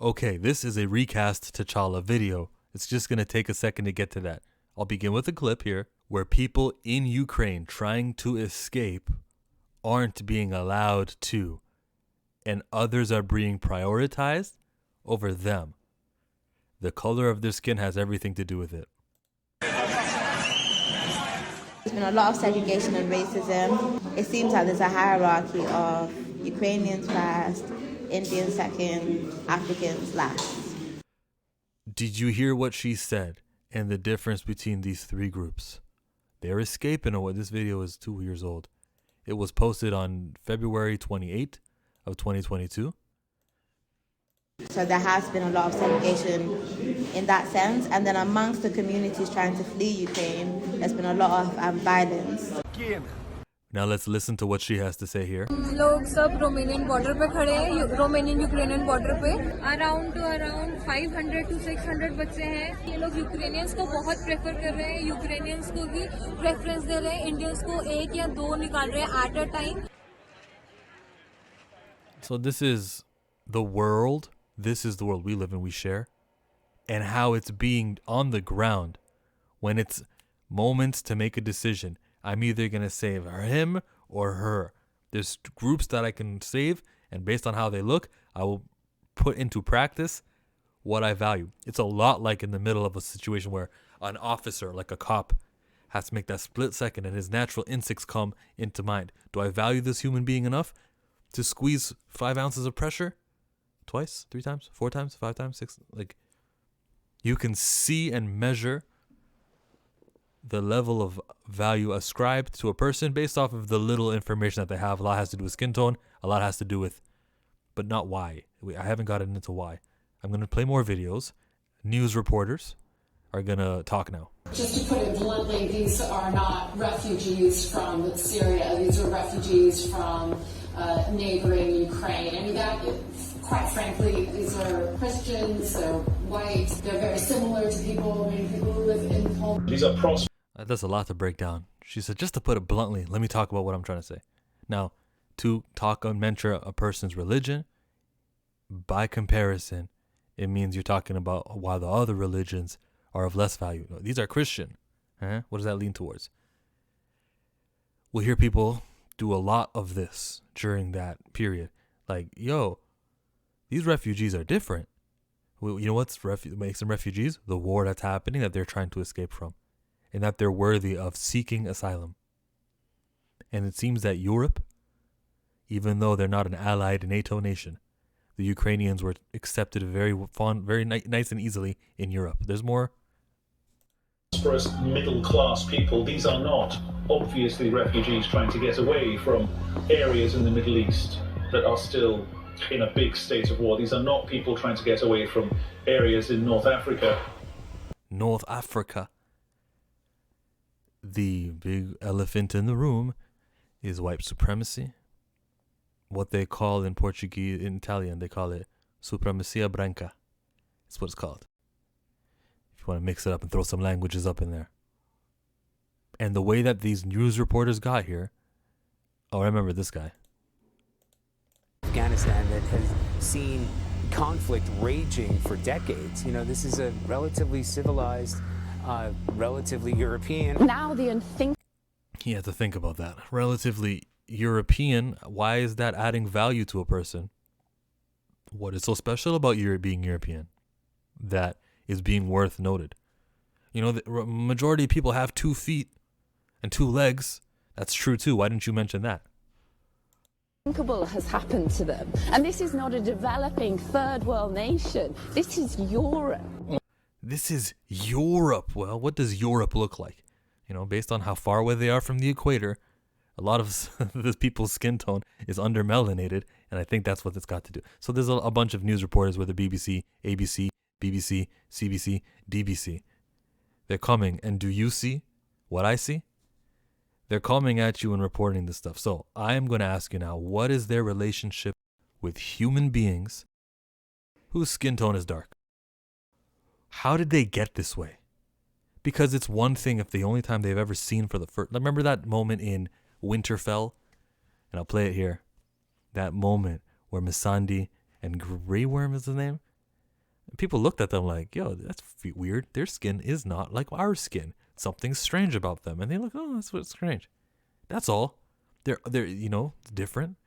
Okay, this is a recast T'Challa video. It's just going to take a second to get to that. I'll begin with a clip here where people in Ukraine trying to escape aren't being allowed to, and others are being prioritized over them. The color of their skin has everything to do with it. There's been a lot of segregation and racism. It seems like there's a hierarchy of Ukrainians first, Indians second, Africans last. Did you hear what she said and the difference between these three groups? They're escaping. This video is 2 years old. It was posted on February 28th of 2022. So there has been a lot of segregation in that sense. And then amongst the communities trying to flee Ukraine, there's been a lot of violence. Now let's listen to what she has to say here. लोग सब Romanian border पे खड़े हैं, Romanian Ukrainian border पे around 500 to 600 बच्चे हैं. ये लोग यूक्रेनियंस को बहुत प्रेफर कर रहे हैं, यूक्रेनियंस को भी प्रेफरेंस दे रहे हैं, इंडियंस को 1 या 2 निकाल रहे हैं at a time. So this is the world. This is the world we live in, we share, and how it's being on the ground when it's moments to make a decision. I'm either going to save him or her. There's groups that I can save, and based on how they look, I will put into practice what I value. It's a lot like in the middle of a situation where an officer, like a cop, has to make that split second and his natural instincts come into mind. Do I value this human being enough to squeeze 5 ounces of pressure? Twice, 3 times, 4 times, 5 times, 6. Like, you can see and measure the level of value ascribed to a person based off of the little information that they have. A lot has to do with skin tone. A lot has to do with, but not why. I haven't gotten into why. I'm going to play more videos. News reporters are going to talk now. Just to put it bluntly, these are not refugees from Syria. These are refugees from neighboring Ukraine. I mean, that, quite frankly, these are Christians, they're white, they're very similar to people who live in Poland. These are That's a lot to break down. She said, just to put it bluntly, let me talk about what I'm trying to say. Now, to talk and mention a person's religion, by comparison, it means you're talking about why the other religions are of less value. No, these are Christian. What does that lean towards? We'll hear people do a lot of this during that period. Like, yo, these refugees are different. Well, you know what's makes them refugees? The war that's happening that they're trying to escape from, and that they're worthy of seeking asylum. And it seems that Europe, even though they're not an allied NATO nation, the Ukrainians were accepted very nice and easily in Europe. There's more. For us middle-class people, these are not obviously refugees trying to get away from areas in the Middle East that are still in a big state of war. These are not people trying to get away from areas in North Africa. North Africa. The big elephant in the room is white supremacy. What they call in Portuguese, in Italian, they call it supremacia branca. That's what it's called. If you want to mix it up and throw some languages up in there. And the way that these news reporters got here, I remember this guy. Afghanistan that has seen conflict raging for decades. You know, this is a relatively civilized, relatively European. Now He had to think about that. Relatively European. Why is that adding value to a person? What is so special about being European that is being worth noted? You know, the majority of people have 2 feet and 2 legs. That's true too. Why didn't you mention that? unthinkable has happened to them. And this is not a developing third world nation. This is Europe. This is Europe. Well, what does Europe look like? You know, based on how far away they are from the equator, a lot of this people's skin tone is undermelanated, and I think that's what it's got to do. So there's a bunch of news reporters, whether BBC, ABC, BBC, CBC, DBC. They're coming, and do you see what I see? They're coming at you and reporting this stuff. So I am going to ask you now, what is their relationship with human beings whose skin tone is dark? How did they get this way? Because it's one thing if the only time they've ever seen for the first... Remember that moment in Winterfell? And I'll play it here. That moment where Missandei and Grey Worm is his name? And people looked at them like, yo, that's weird. Their skin is not like our skin. Something's strange about them. And they look, oh, that's what's strange. That's all. They're different.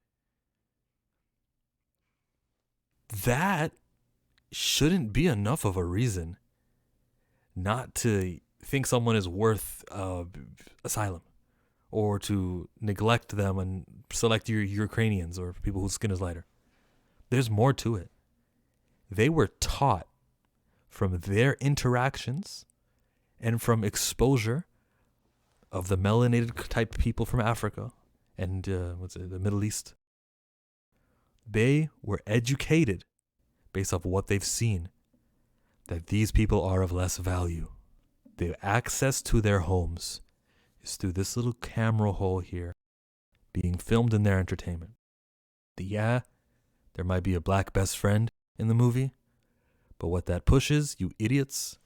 That shouldn't be enough of a reason not to think someone is worth asylum, or to neglect them and select your Ukrainians or people whose skin is lighter. There's more to it. They were taught from their interactions and from exposure of the melanated type people from Africa and the Middle East. They were educated based off what they've seen, that these people are of less value. The access to their homes is through this little camera hole here, being filmed in their entertainment. Yeah, there might be a black best friend in the movie, but what that pushes, you idiots,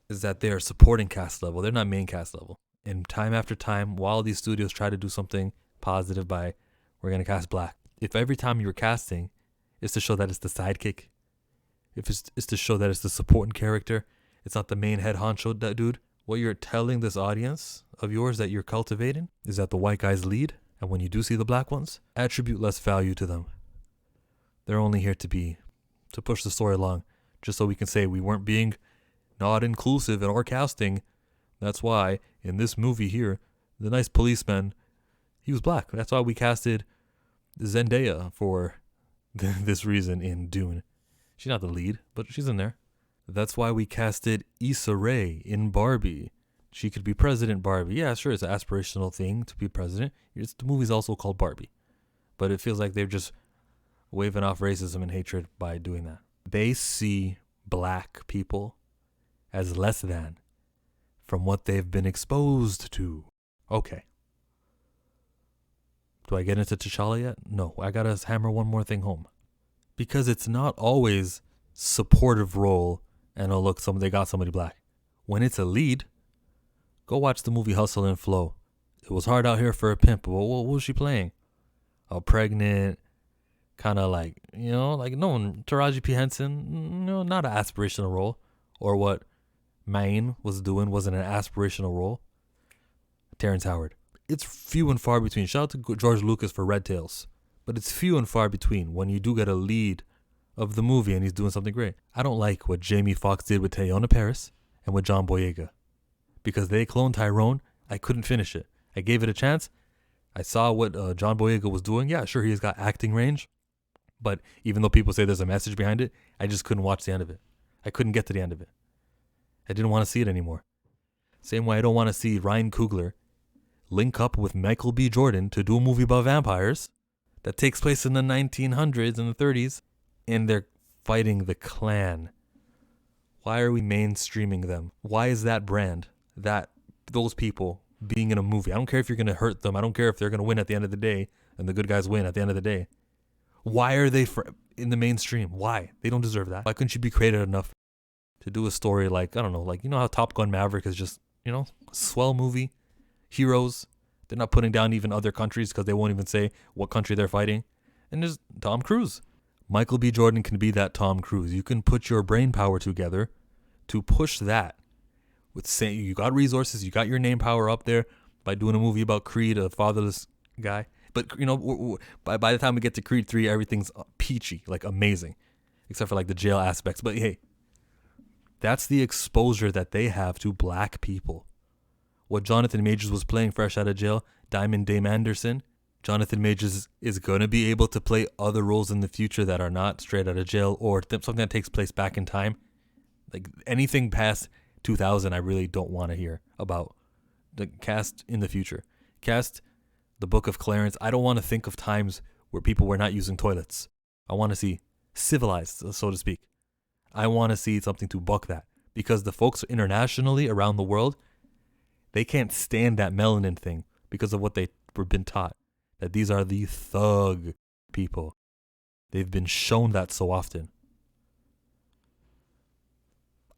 is that they're supporting cast level. They're not main cast level. And time after time, while these studios try to do something positive by, we're going to cast black. If every time you're casting is to show that it's the sidekick, if it's to show that it's the supporting character, it's not the main head honcho dude, what you're telling this audience of yours that you're cultivating is that the white guys lead, and when you do see the black ones, attribute less value to them. They're only here to push the story along, just so we can say we weren't being not inclusive in our casting. That's why in this movie here, the nice policeman, he was black. That's why we casted Zendaya for this reason in Dune. She's not the lead, but she's in there. That's why we casted Issa Rae in Barbie. She could be President Barbie. Yeah, sure, it's an aspirational thing to be president. The movie's also called Barbie. But it feels like they're just waving off racism and hatred by doing that. They see black people as less than from what they've been exposed to. Okay. Do I get into T'Challa yet? No, I gotta hammer one more thing home. Because it's not always supportive role and oh look, they got somebody black. When it's a lead, go watch the movie Hustle and Flow. It was hard out here for a pimp. Well, what was she playing? A pregnant, kind of like, Taraji P. Henson, not an aspirational role. Or what Maine was doing wasn't an aspirational role. Terrence Howard. It's few and far between. Shout out to George Lucas for Red Tails. But it's few and far between when you do get a lead of the movie and he's doing something great. I don't like what Jamie Foxx did with Teyonah Parris and with John Boyega. Because they cloned Tyrone, I couldn't finish it. I gave it a chance. I saw what John Boyega was doing. Yeah, sure, he's got acting range. But even though people say there's a message behind it, I just couldn't watch the end of it. I couldn't get to the end of it. I didn't want to see it anymore. Same way I don't want to see Ryan Coogler link up with Michael B. Jordan to do a movie about vampires that takes place in the 1900s and the 30s, and they're fighting the Klan. Why are we mainstreaming them? Why is that brand, those people being in a movie? I don't care if you're going to hurt them. I don't care if they're going to win at the end of the day and the good guys win at the end of the day. Why are they in the mainstream? Why? They don't deserve that. Why couldn't you be creative enough to do a story like, I don't know, like, how Top Gun Maverick is just, a swell movie, heroes. They're not putting down even other countries because they won't even say what country they're fighting. And there's Tom Cruise. Michael B. Jordan can be that Tom Cruise. You can put your brain power together to push that. With saying you got resources, you got your name power up there by doing a movie about Creed, a fatherless guy. But by the time we get to Creed 3, everything's peachy, like amazing, except for like the jail aspects. But hey, that's the exposure that they have to black people. What Jonathan Majors was playing fresh out of jail, Diamond Dame Anderson, Jonathan Majors is going to be able to play other roles in the future that are not straight out of jail or something that takes place back in time. Like anything past 2000, I really don't want to hear about. The cast in the future. Cast the Book of Clarence. I don't want to think of times where people were not using toilets. I want to see civilized, so to speak. I want to see something to buck that. Because the folks internationally around the world, they can't stand that melanin thing because of what they were been taught. That these are the thug people. They've been shown that so often.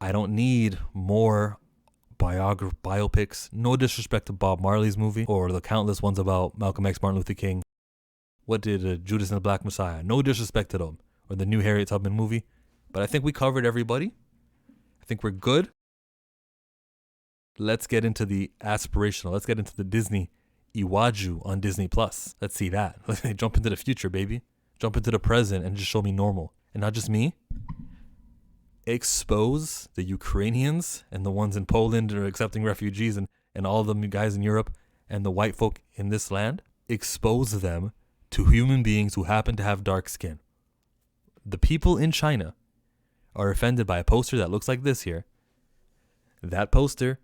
I don't need more biopics. No disrespect to Bob Marley's movie or the countless ones about Malcolm X, Martin Luther King. What did Judas and the Black Messiah? No disrespect to them. Or the new Harriet Tubman movie. But I think we covered everybody. I think we're good. Let's get into the aspirational. Let's get into the Disney Iwaju on Disney Plus. Let's see that. Let's jump into the future, baby. Jump into the present and just show me normal. And not just me. Expose the Ukrainians and the ones in Poland that are accepting refugees and all the guys in Europe and the white folk in this land. Expose them to human beings who happen to have dark skin. The people in China are offended by a poster that looks like this here. That poster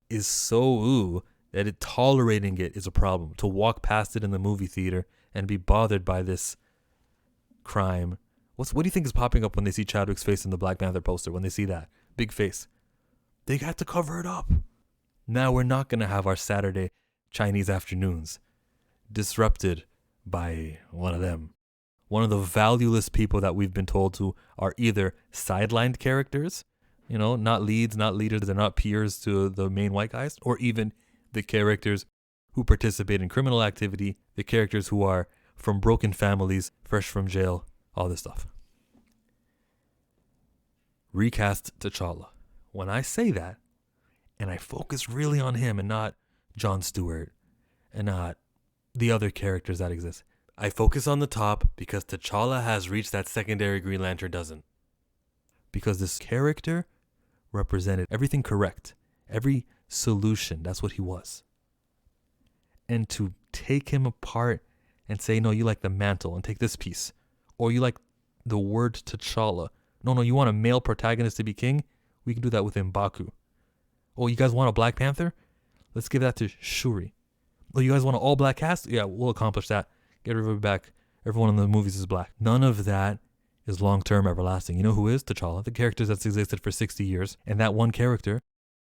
is so that tolerating it is a problem. To walk past it in the movie theater and be bothered by this crime. What do you think is popping up when they see Chadwick's face in the Black Panther poster? When they see that big face, they got to cover it up. Now we're not gonna have our Saturday Chinese afternoons disrupted by one of them. One of the valueless people that we've been told to are either sidelined characters, not leads, not leaders, they're not peers to the main white guys, or even the characters who participate in criminal activity, the characters who are from broken families, fresh from jail, all this stuff. Recast T'Challa. When I say that, and I focus really on him and not Jon Stewart and not the other characters that exist, I focus on the top because T'Challa has reached that secondary Green Lantern doesn't. Because this character represented everything correct, every solution, that's what he was. And to take him apart and say, no, you like the mantle and take this piece, or you like the word T'Challa. No, you want a male protagonist to be king? We can do that with M'Baku. Oh, you guys want a Black Panther? Let's give that to Shuri. Oh, you guys want an all-black cast? Yeah, we'll accomplish that. Get everybody back. Everyone in the movies is black. None of that is long-term everlasting. You know who is T'Challa? The character that's existed for 60 years. And that one character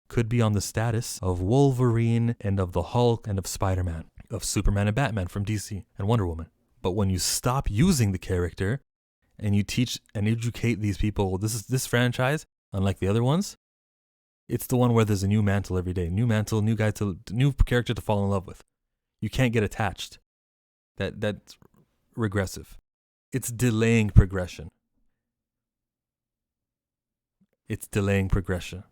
could be on the status of Wolverine and of the Hulk and of Spider-Man, of Superman and Batman from DC and Wonder Woman. But when you stop using the character and you teach and educate these people, this franchise, unlike the other ones, it's the one where there's a new mantle every day. New mantle, new guy new character to fall in love with. You can't get attached. That's regressive. It's delaying progression. It's delaying progression.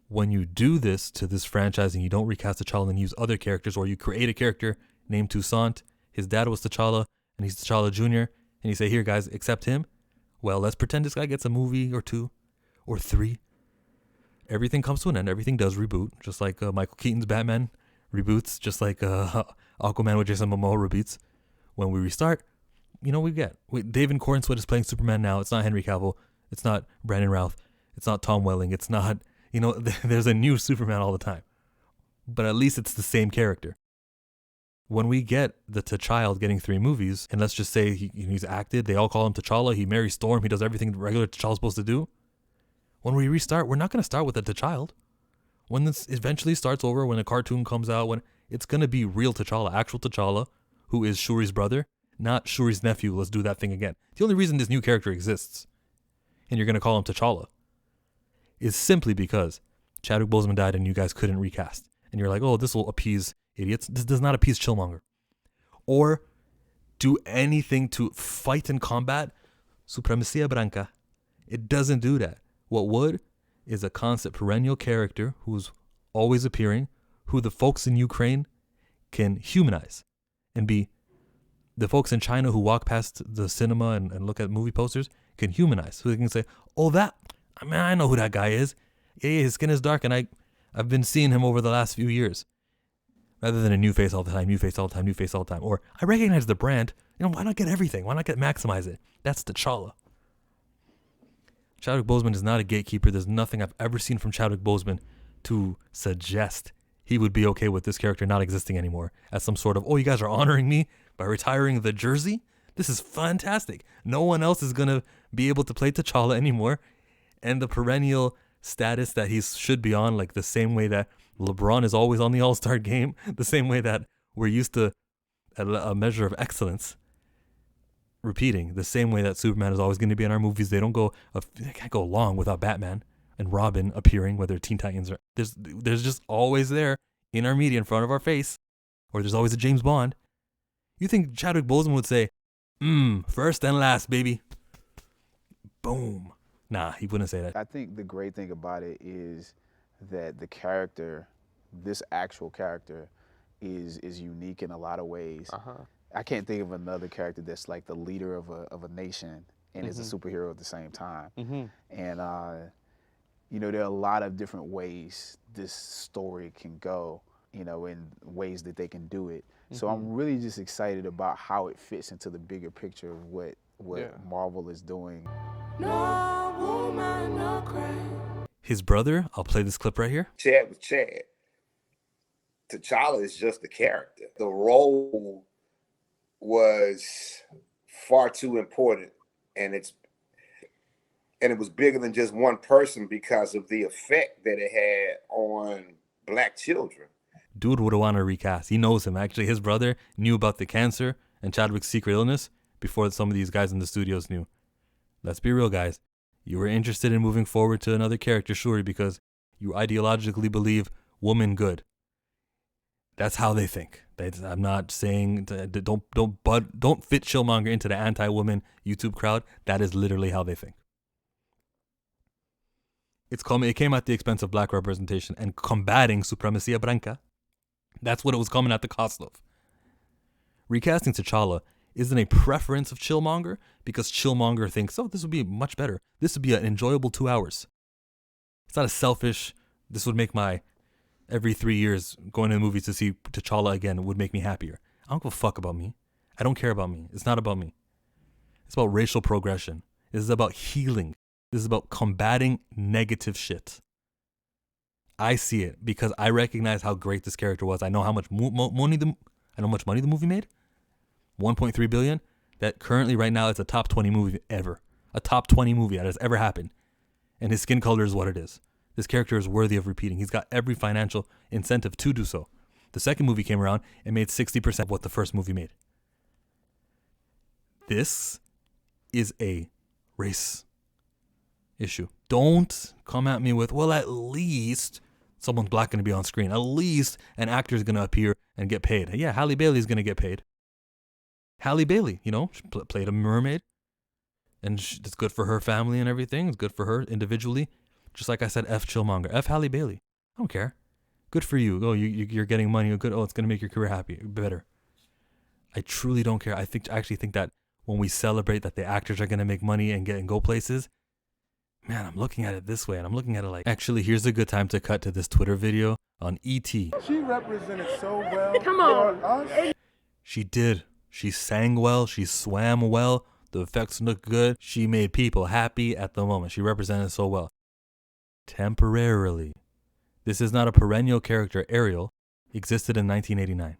When you do this to this franchise and you don't recast T'Challa and use other characters, or you create a character named Toussaint, his dad was T'Challa, and he's T'Challa Jr., and you say, here guys, accept him. Well, let's pretend this guy gets a movie or 2 or 3. Everything comes to an end. Everything does reboot, just like Michael Keaton's Batman reboots, just like Aquaman with Jason Momoa reboots. When we restart, David Cornsweet is playing Superman now. It's not Henry Cavill. It's not Brandon Routh. It's not Tom Welling. It's not, there's a new Superman all the time. But at least it's the same character. When we get the T'Child getting 3 movies, and let's just say he's acted, they all call him T'Challa, he marries Storm, he does everything regular T'Challa's supposed to do. When we restart, we're not going to start with the T'Child. When this eventually starts over, when a cartoon comes out, when it's going to be real T'Challa, actual T'Challa, who is Shuri's brother, not Shuri's nephew. Let's do that thing again. The only reason this new character exists, and you're going to call him T'Challa, is simply because Chadwick Boseman died and you guys couldn't recast. And you're like, oh, this will appease idiots. This does not appease Chillmonger. Or do anything to fight and combat supremacia branca. It doesn't do that. What would is a constant perennial character who's always appearing, who the folks in Ukraine can humanize and be the folks in China who walk past the cinema and look at movie posters can humanize. So they can say, oh, I know who that guy is. Yeah, his skin is dark and I've been seeing him over the last few years. Rather than a new face all the time, new face all the time, new face all the time. Or I recognize the brand. Why not get everything? Why not maximize it? That's T'Challa. Chadwick Boseman is not a gatekeeper. There's nothing I've ever seen from Chadwick Boseman to suggest he would be okay with this character not existing anymore as some sort of, oh, you guys are honoring me by retiring the jersey? This is fantastic. No one else is going to be able to play T'Challa anymore. And the perennial status that he should be on, like the same way that LeBron is always on the All-Star game, the same way that we're used to a measure of excellence repeating, the same way that Superman is always going to be in our movies. They can't go long without Batman and Robin appearing, whether Teen Titans or there's just always there in our media in front of our face, or there's always a James Bond. You think Chadwick Boseman would say, first and last, baby. Boom. Nah, he wouldn't say that. I think the great thing about it is that the character, this actual character, is unique in a lot of ways. I can't think of another character that's like the leader of a nation and is a superhero at the same time. And you know, there are a lot of different ways this story can go, you know, in ways that they can do it. So I'm really just excited about how it fits into the bigger picture of what Marvel is doing. No woman, no cry. His brother, I'll play this clip right here. Chad was Chad. T'Challa is just a character. The role was far too important, and it was bigger than just one person because of the effect that it had on black children. Dude would have wanted to recast. He knows him. Actually, his brother knew about the cancer and Chadwick's secret illness before some of these guys in the studios knew. Let's be real, guys. You were interested in moving forward to another character, sure, because you ideologically believe woman good. That's how they think. I'm not saying don't fit Chillmonger into the anti-woman YouTube crowd. That is literally how they think. It came at the expense of black representation and combating supremacia branca. That's what it was coming at the cost of. Recasting T'Challa isn't a preference of Chillmonger because Chillmonger thinks, oh, this would be much better. This would be an enjoyable 2 hours. It's not a selfish, this would make my every 3 years going to the movies to see T'Challa again would make me happier. I don't give a fuck about me. I don't care about me. It's not about me. It's about racial progression. This is about healing. This is about combating negative shit. I see it because I recognize how great this character was. I know how much money the movie made. 1.3 billion. That currently right now is a top 20 movie ever. A top 20 movie that has ever happened. And his skin color is what it is. This character is worthy of repeating. He's got every financial incentive to do so. The second movie came around and made 60% of what the first movie made. This is a race issue. Don't come at me with, well, at least someone's black going to be on screen. At least an actor is going to appear and get paid. Yeah, Halle Bailey is going to get paid. Halle Bailey, you know, she played a mermaid. And it's good for her family and everything. It's good for her individually. Just like I said, F Chillmonger. F Halle Bailey. I don't care. Good for you. Oh, you're getting money. Good. Oh, it's going to make your career better. I truly don't care. I actually think that when we celebrate that the actors are going to make money and go places, man, I'm looking at it this way, and I'm looking at it like, actually, here's a good time to cut to this Twitter video on E.T. She represented so well. Come on. Us. She did. She sang well. She swam well. The effects looked good. She made people happy at the moment. She represented so well. Temporarily. This is not a perennial character. Ariel existed in 1989.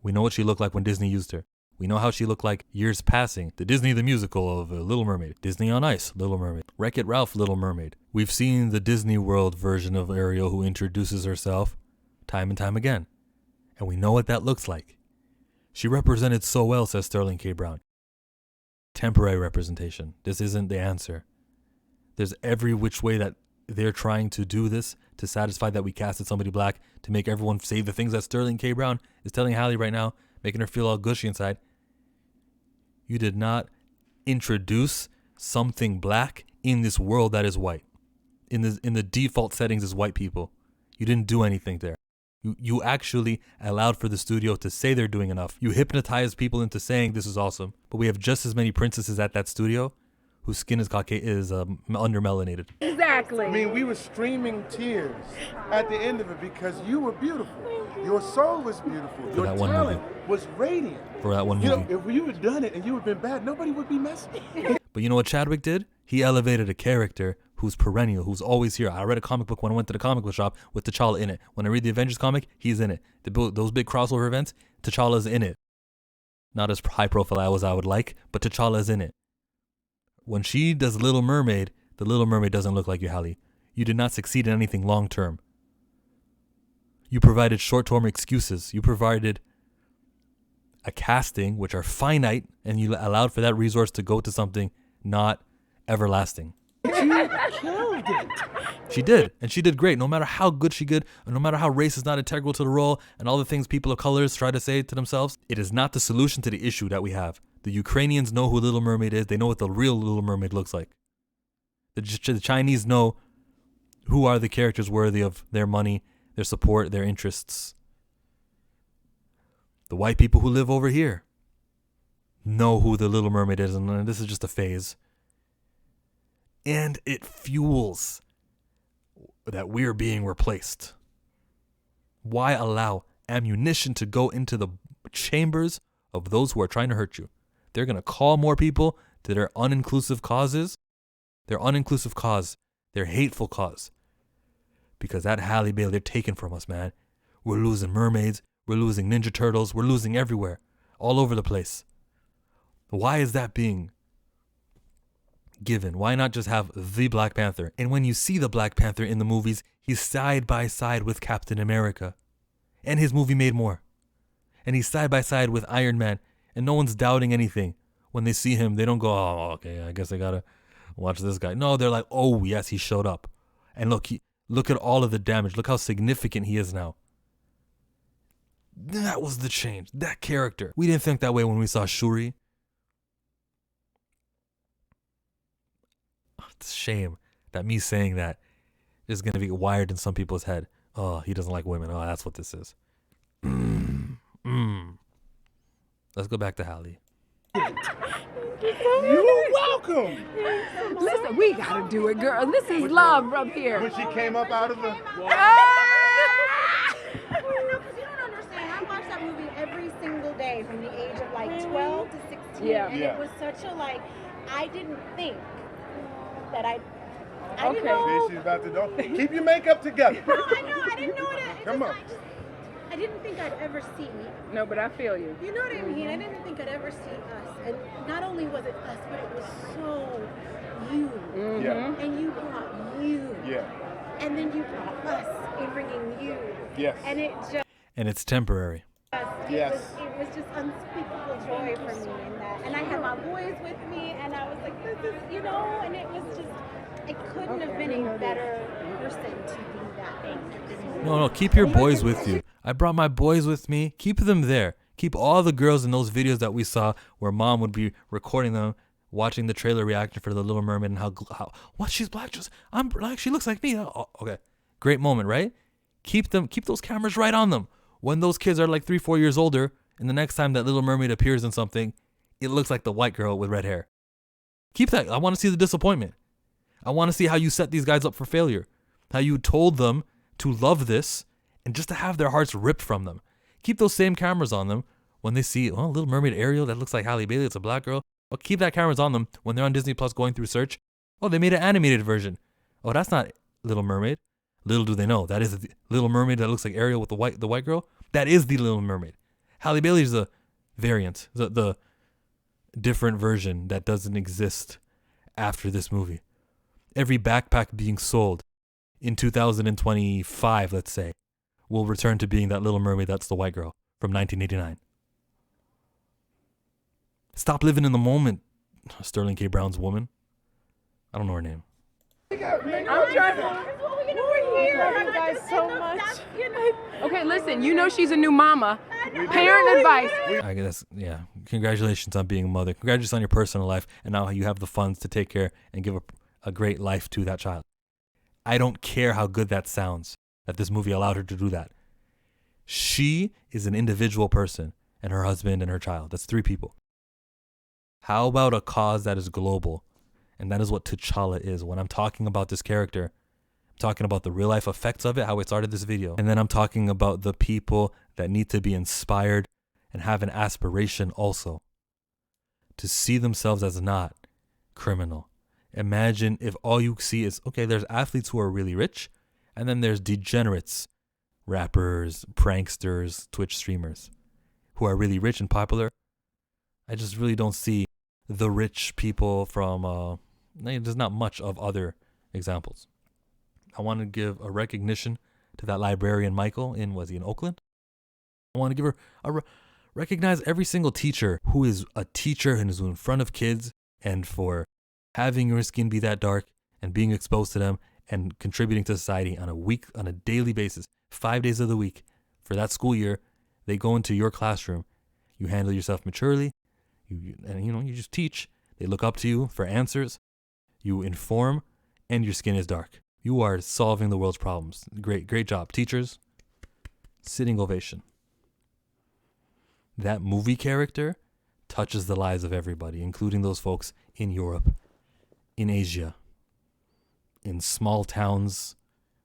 We know what she looked like when Disney used her. We know how she looked like years passing. The Disney the Musical of Little Mermaid. Disney on Ice, Little Mermaid. Wreck-It Ralph, Little Mermaid. We've seen the Disney World version of Ariel who introduces herself time and time again. And we know what that looks like. She represented so well, says Sterling K. Brown. Temporary representation. This isn't the answer. There's every which way that they're trying to do this to satisfy that we casted somebody black to make everyone say the things that Sterling K. Brown is telling Halle right now, making her feel all gushy inside. You did not introduce something black in this world that is white. In the default settings is white people. You didn't do anything there. You actually allowed for the studio to say they're doing enough. You hypnotized people into saying this is awesome. But we have just as many princesses at that studio whose skin is under-melanated. Exactly. I mean, we were streaming tears at the end of it because you were beautiful. Your soul was beautiful. Your talent was radiant. For that one movie. You know, if you had done it and you had been bad, nobody would be messing. But you know what Chadwick did? He elevated a character who's perennial, who's always here. I read a comic book when I went to the comic book shop with T'Challa in it. When I read the Avengers comic, he's in it. Those big crossover events, T'Challa's in it. Not as high profile as I would like, but T'Challa's in it. When she does Little Mermaid, the Little Mermaid doesn't look like you, Halle. You did not succeed in anything long term. You provided short-term excuses. You provided a casting which are finite, and you allowed for that resource to go to something not everlasting. She killed it. She did, and she did great. No matter how good she did, and no matter how race is not integral to the role, and all the things people of colors try to say to themselves, it is not the solution to the issue that we have. The Ukrainians know who Little Mermaid is. They know what the real Little Mermaid looks like. The Chinese know who are the characters worthy of their money, their support, their interests. The white people who live over here know who the Little Mermaid is, and this is just a phase. And it fuels that we're being replaced. Why allow ammunition to go into the chambers of those who are trying to hurt you? They're going to call more people to their uninclusive causes, their uninclusive cause, their hateful cause. Because that Halle Bailey, they're taken from us, man. We're losing mermaids, we're losing Ninja Turtles, we're losing everywhere, all over the place. Why is that being given? Why not just have the Black Panther? And when you see the Black Panther in the movies, he's side by side with Captain America. And his movie made more. And he's side by side with Iron Man. And no one's doubting anything. When they see him, they don't go, oh, okay, I guess I gotta watch this guy. No, they're like, oh, yes, he showed up. And look at all of the damage. Look how significant he is now. That was the change. That character. We didn't think that way when we saw Shuri. It's a shame that me saying that is going to be wired in some people's head. Oh, he doesn't like women. Oh, that's what this is. Let's go back to Halle. You're welcome. Listen, we gotta do it, girl. This is love up here. When she came up out of the... You don't understand. I watched that movie every single day from the age of like 12 to 16. Yeah. And it was such a like, I didn't think that I Okay. didn't know. See, she's about to go. Keep your makeup together. No, I know. I didn't know it. Come on. I didn't think I'd ever see. No, but I feel you. You know what I mean? I didn't think I'd ever see us. And not only was it us, but it was so you. Yeah. And you brought you. Yeah. And then you brought us in bringing you. Yes. And it just... And it's temporary. Yes. It was just unspeakable joy for me in that. And I had my boys with me, and I was like, this is, you know, and it was just, it couldn't have been a better person to be that. No, keep your boys with you. I brought my boys with me. Keep them there. Keep all the girls in those videos that we saw where mom would be recording them, watching the trailer reaction for The Little Mermaid and how what, she's black, I'm black, she looks like me. Oh, okay. Great moment, right? Keep those cameras right on them. When those kids are like 3-4 years older, and the next time that Little Mermaid appears in something, it looks like the white girl with red hair. Keep that. I want to see the disappointment. I want to see how you set these guys up for failure. How you told them to love this and just to have their hearts ripped from them. Keep those same cameras on them when they see, oh, Little Mermaid Ariel, that looks like Halle Bailey, it's a black girl. Well, keep that cameras on them when they're on Disney Plus going through search. Oh, they made an animated version. Oh, that's not Little Mermaid. Little do they know, that is the Little Mermaid that looks like Ariel with the white girl. That is the Little Mermaid. Halle Bailey is the variant, the different version that doesn't exist after this movie. Every backpack being sold in 2025, let's say, will return to being that Little Mermaid that's the white girl from 1989. Stop living in the moment, Sterling K. Brown's woman. I don't know her name. I'm trying to... Thank you guys so much. Okay, listen, you know she's a new mama. Parent advice. I guess, yeah. Congratulations on being a mother. Congratulations on your personal life. And now you have the funds to take care and give a great life to that child. I don't care how good that sounds, that this movie allowed her to do that. She is an individual person, and her husband and her child. That's 3 people. How about a cause that is global? And that is what T'Challa is. When I'm talking about this character, I'm talking about the real life effects of it, how it started this video. And then I'm talking about the people that need to be inspired and have an aspiration also to see themselves as not criminal. Imagine if all you see is, okay, there's athletes who are really rich, and then there's degenerates, rappers, pranksters, Twitch streamers who are really rich and popular. I just really don't see the rich people from, there's not much of other examples. I want to give a recognition to that librarian Michael was he in Oakland? I want to give her recognize every single teacher who is a teacher and is in front of kids, and for having your skin be that dark and being exposed to them and contributing to society on a daily basis, 5 days of the week. For that school year, they go into your classroom. You handle yourself maturely. You just teach. They look up to you for answers. You inform. and your skin is dark. You are solving the world's problems. Great job. Teachers, sitting ovation. That movie character touches the lives of everybody, including those folks in Europe, in Asia, in small towns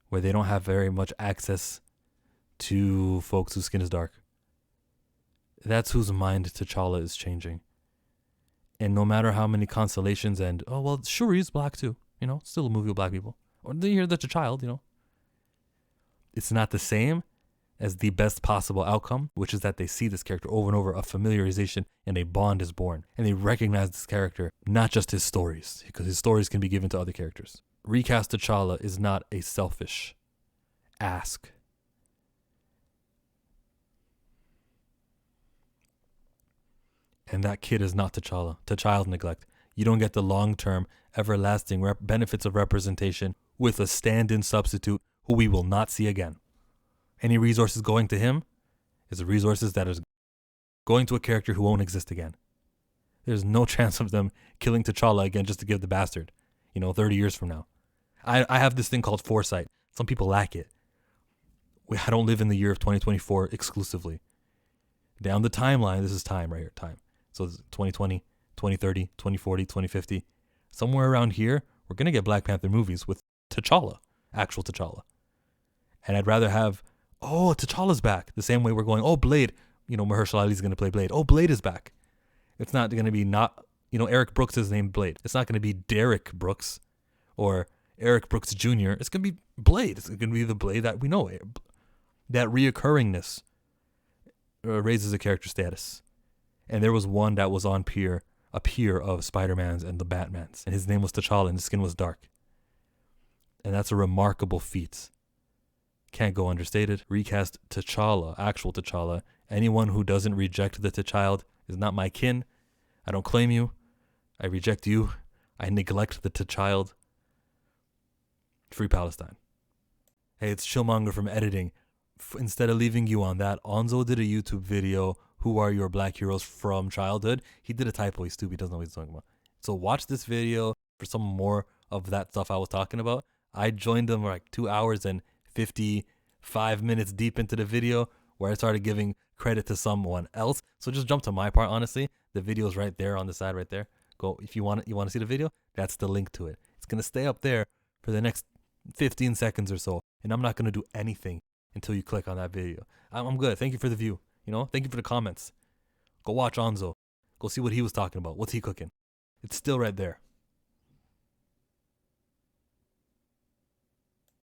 where they don't have very much access to folks whose skin is dark. That's whose mind T'Challa is changing. And no matter how many constellations and, oh, well, Shuri's black too. You know, still a movie with black people. Or they hear that's a child, you know. It's not the same as the best possible outcome, which is that they see this character over and over, a familiarization, and a bond is born. And they recognize this character, not just his stories, because his stories can be given to other characters. Recast T'Challa is not a selfish ask. And that kid is not T'Challa, to child neglect. You don't get the long-term, everlasting benefits of representation with a stand-in substitute who we will not see again. Any resources going to him is the resources that is going to a character who won't exist again. There's no chance of them killing T'Challa again just to give the bastard, 30 years from now. I have this thing called foresight. Some people lack it. I don't live in the year of 2024 exclusively. Down the timeline, this is time right here, time. So it's 2020, 2030, 2040, 2050. Somewhere around here, we're going to get Black Panther movies with T'Challa, actual T'Challa. And I'd rather have, oh, T'Challa's back. The same way we're going, oh, Blade. Mahershala Ali's going to play Blade. Oh, Blade is back. It's not going to be Eric Brooks is named Blade. It's not going to be Derek Brooks or Eric Brooks Jr. It's going to be Blade. It's going to be the Blade that we know. That reoccurringness raises a character status. And there was one that was a peer of Spider-Man's and the Batman's. And his name was T'Challa and his skin was dark. And that's a remarkable feat. Can't go understated. Recast T'Challa, actual T'Challa. Anyone who doesn't reject the T'Child is not my kin. I don't claim you. I reject you. I neglect the T'Child. Free Palestine. Hey, it's Chillmonger from editing. Instead of leaving you on that, Onzo did a YouTube video, Who Are Your Black Heroes from Childhood? He did a typo. He's stupid. He doesn't know what he's talking about. So watch this video for some more of that stuff I was talking about. I joined them like 2 hours and 55 minutes deep into the video where I started giving credit to someone else. So just jump to my part, honestly. The video's right there on the side right there. Go if you want to see the video, that's the link to it. It's going to stay up there for the next 15 seconds or so. And I'm not going to do anything until you click on that video. I'm good. Thank you for the view. Thank you for the comments. Go watch Onzo. Go see what he was talking about. What's he cooking? It's still right there.